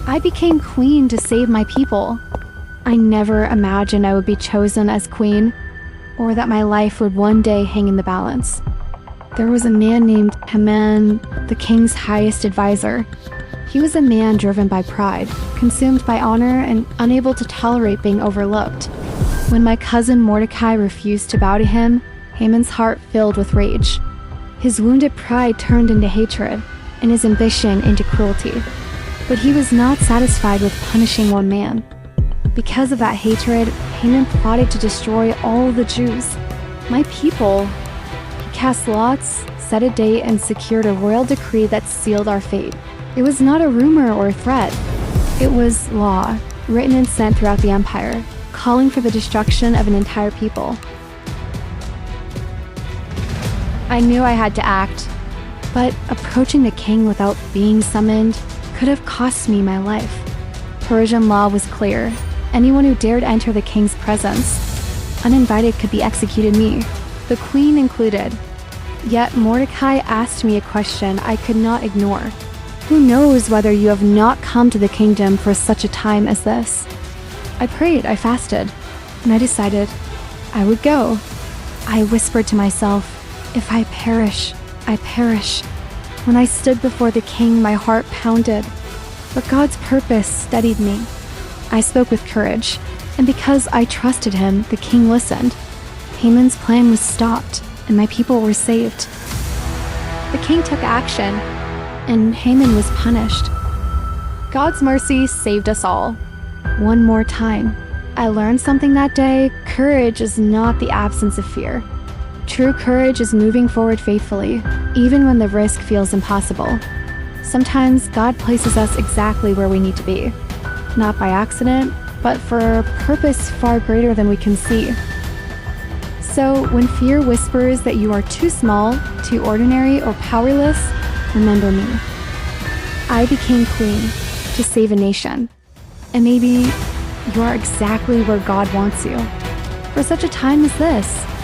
I became queen to save my people. I never imagined I would be chosen as queen, or that my life would one day hang in the balance. There was a man named Haman, the king's highest advisor. He was a man driven by pride, consumed by honor, and unable to tolerate being overlooked. When my cousin Mordecai refused to bow to him, Haman's heart filled with rage. His wounded pride turned into hatred, and his ambition into cruelty. But he was not satisfied with punishing one man. Because of that hatred, Haman plotted to destroy all the Jews, my people. He cast lots, set a date, and secured a royal decree that sealed our fate. It was not a rumor or a threat. It was law, written and sent throughout the empire, calling for the destruction of an entire people. I knew I had to act, but approaching the king without being summoned could have cost me my life. Persian law was clear. Anyone who dared enter the king's presence, uninvited, could be executed, me, the queen included. Yet Mordecai asked me a question I could not ignore. Who knows whether you have not come to the kingdom for such a time as this? I prayed, I fasted, and I decided I would go. I whispered to myself, if I perish, I perish. When I stood before the king, my heart pounded, but God's purpose steadied me. I spoke with courage, and because I trusted him, the king listened. Haman's plan was stopped, and my people were saved. The king took action, and Haman was punished. God's mercy saved us all. One more time. I learned something that day. Courage is not the absence of fear. True courage is moving forward faithfully, even when the risk feels impossible. Sometimes God places us exactly where we need to be. Not by accident, but for a purpose far greater than we can see. So when fear whispers that you are too small, too ordinary, or powerless, remember me. I became queen to save a nation. And maybe you are exactly where God wants you, for such a time as this.